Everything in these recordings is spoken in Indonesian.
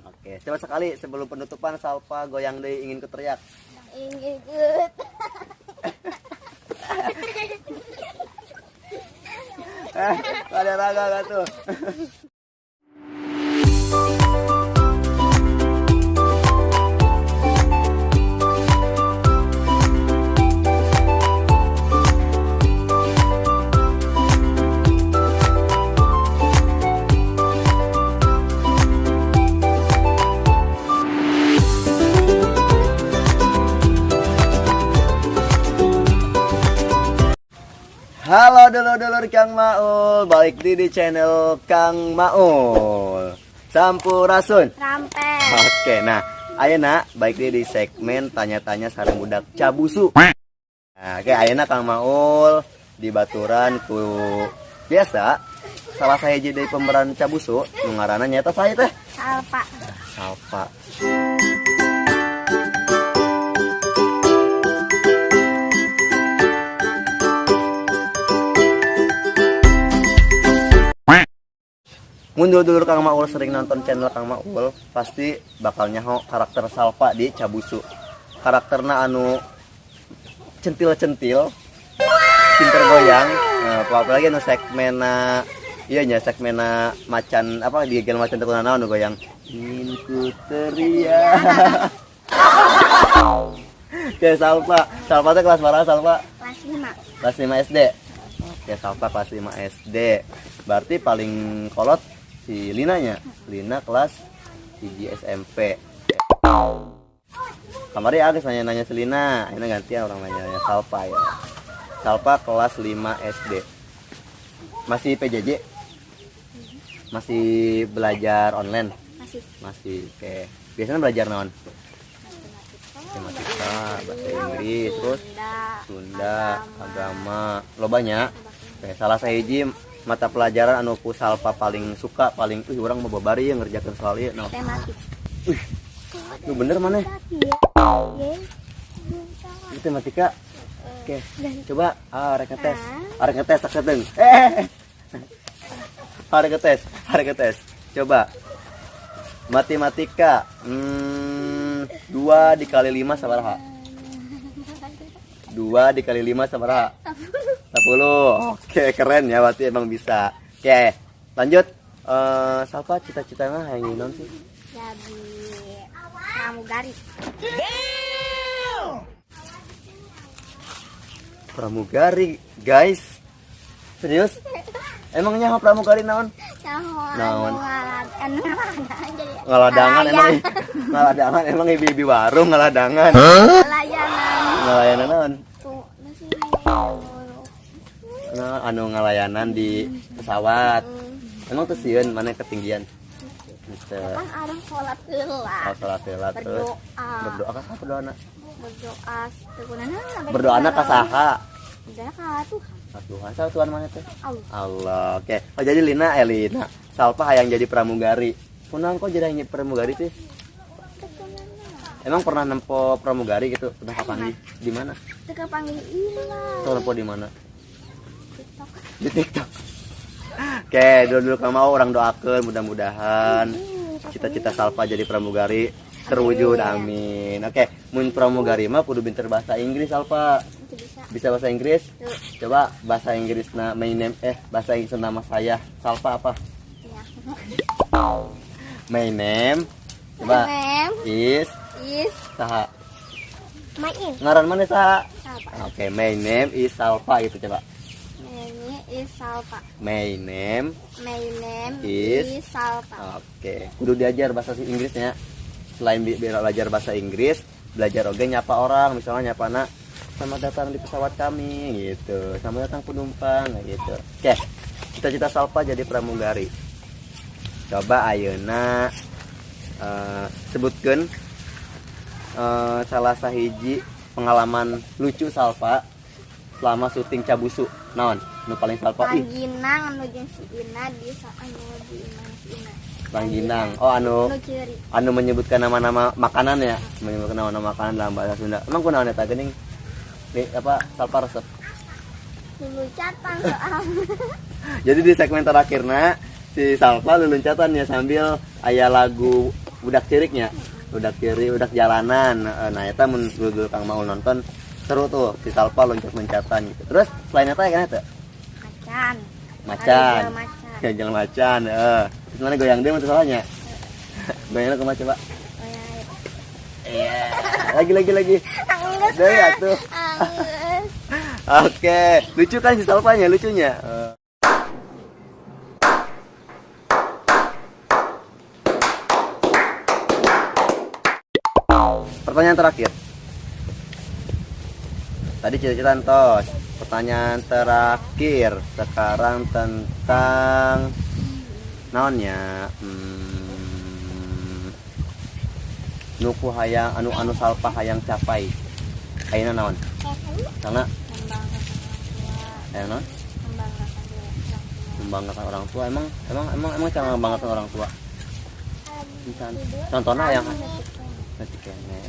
Oke, coba sekali sebelum penutupan Salpa goyang deui ingin kuteriak. Ingin ikut. Ada raga gak tuh? Halo dulur-dulur Kang Maul, balik di channel Kang Maul. Sampurasun. Rampe. Oke, nah, ayeuna baik di segmen tanya-tanya sareng budak cabusu. Nah, oke, ayeuna Kang Maul di baturan ku biasa salah saya jadi pemeran cabusu, nu ngaranna nyaeta saya teh. Salpa. Salpa. Mundur dulu Kang Maul sering nonton channel Kang Maul, pasti bakal nyaho karakter Salpa di Cabusu. Karakterna anu centil-centil, pinter goyang. Nah, apalagi anu segmena iya nya segmena macan apa di gen macan teu naon anu goyang. Ingin ku teriak. Oke, Salpa. Salpa teh kelas berapa Salpa? Kelas 5. Kelas 5 SD. Oke, Salpa kelas 5 SD. Berarti paling kolot si Linanya. Lina kelas 3 SMP. Kamari Agus nanya-nanya si Lina. Ini ganti ya orang nanya Salpa ya. Salpa kelas 5 SD. Masih PJJ? Masih belajar online? Masih. Oke. Biasanya belajar naon? Matematika, bahasa Inggris, terus Sunda, agama. Lo banyak. Oke, salah sahiji mata pelajaran anu ku Salpa paling suka, paling urang mau babari yang ngerjakeun soal ieu naon? Matematik. Lu bener mana? Matematika. Oke. Coba rek ngetes. Arek ngetes sakedeung. Arek ngetes. Coba. Matematika. 2 dikali 5 sabaraha? 2 dikali 5 sabaraha? 10. Oke, keren ya, berarti emang bisa. Oke, lanjut. Salpa cita-citanya yang ingin sih? Jadi pramugari. Pramugari, guys. Serius? Emangnya pramugari naon? Naon? Ngaladangan emang. Ngaladangan emang ibu-ibu warung ngaladangan. Ngalayanan naon? Nah, anu ngalayanan di pesawat. Emang tuh sieun mana ketinggian? Kan orang sholat heula. Oh, sholat heula terus. Berdoa ka saha berdoana? Berdoa tegunana. Berdoana ka saha? Berdoa ka Tuhan. Tuhan, saha Tuhan mana teh? Allah. Allah. Oke. Oh, jadi Lina Salpa hayang jadi pramugari. Kunaon kok jadi hayang pramugari teh? Emang pernah nempo pramugari gitu? Pernah kapan di mana? Teu kapanggih ieu. Tuh nempo di mana? Di TikTok. Oke, dulu Kang mau orang doakan mudah-mudahan cita-cita Salpa jadi pramugari terwujud, amin. Oke, mun pramugari mah kudu pinter bahasa Inggris Salpa. Bisa bahasa Inggris? Coba bahasa Inggris my name bahasa Inggris nama saya Salpa apa? My name. Coba. Is saha? Ngaran mana saha? Oke, my name is Salpa gitu coba. My name is Salpa. Oke, kudu diajar bahasa Inggrisnya. Selain belajar bahasa Inggris, belajar oge nyapa orang, misalnya nyapa anak, selamat datang di pesawat kami gitu. Selamat datang penumpang gitu. Oke. Cita-cita Salpa jadi pramugari. Coba ayeuna sebutkeun salah sahiji pengalaman lucu Salpa selama syuting Cabusu. Naon? Nu paling Salpa Langginang anu jeung si Ina di anu di si Ina. Langginang. Oh anu menyebutkan nama-nama makanan ya, menyebutkan nama-nama makanan dalam bahasa Sunda. Emang kunaon eta geuning? Apa Salpa resep? Lulucatan soal. Jadi di segmen terakhirna si Salpa lulucatan ya sambil aya lagu budak ciriknya, budak ciri, budak jalanan. Nah eta mun dulu Kang Maul nonton seru tuh si Salpa loncat-loncatan gitu. Terus selain eta kan eta Macan. macan, Macan. jajal macan. Terus mana goyang dia mah salahnya. Goyangnya kumaha coba? Oh ya. Iya. Lagi. Anggus. Deui atuh. Anggus. Oke, lucu kan si Salpanya, lucunya. Pertanyaan terakhir. Tadi cerita tos. Pertanyaan terakhir sekarang tentang naonnya. Nuku hayang anu Salpa hayang capai. Ayeuna naon? Karena naon? Membanggakan orang tua. Emang cara membanggakan orang tua. Contohnya yang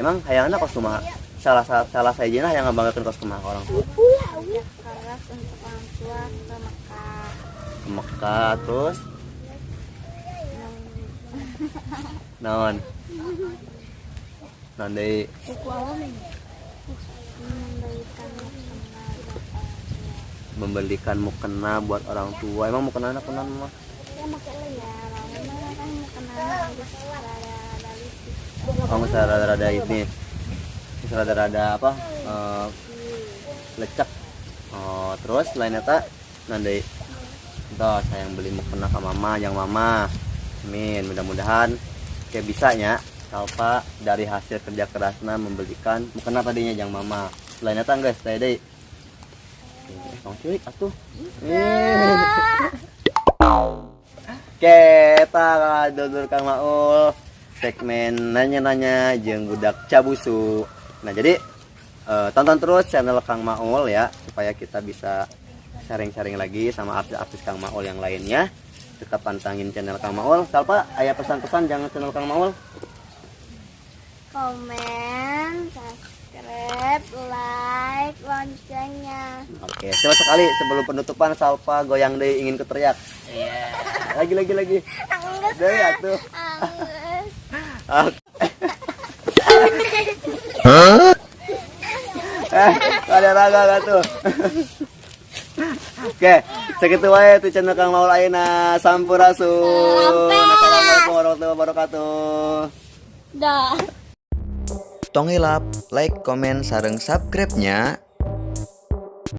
emang hayangna kos kumaha? Salah sajana yang ngebanggakeun kos kumaha ke orang tua. Keras untuk orang tua ke Mekah. Ke Mekah terus naon? Naon deui? Membelikan mukena buat orang tua. Emang mukena anak kenan mah? Ya makanya ya, lama kan mukena harus rada-rada Oh, nggak rada-rada ini. Rada-rada apa? Lecek. Oh, terus lain eta nanti tos sayang beli mukena ke mama, yang mama. Amin, mudah-mudahan kayak bisanya Salpa dari hasil kerja kerasnya membelikan mukena tadinya yang mama. Lain eta guys, teh deui. Tong cuy atuh. Oke, eta dulur Kang Maul segmen nanya-nanya jeung budak cabusu. Nah, jadi tonton terus channel Kang Maul ya supaya kita bisa sharing-sharing lagi sama artis-artis Kang Maul yang lainnya. Tetap pantangin channel Kang Maul. Salpa, aya pesan-pesan jangan channel Kang Maul. Komen, subscribe, like, loncengnya. Oke, coba sekali sebelum penutupan Salpa goyang deui ingin kuteriak. Iya. Lagi. Anggus. Deui atuh. Anggus. Ada raga gak tuh? Oke, segitu wae tuh channel Kang Maul ayeuna sampurasun. Assalamualaikum warahmatullahi wabarakatuh. Dah. Tong hilap, like, komen, sareng subscribe-nya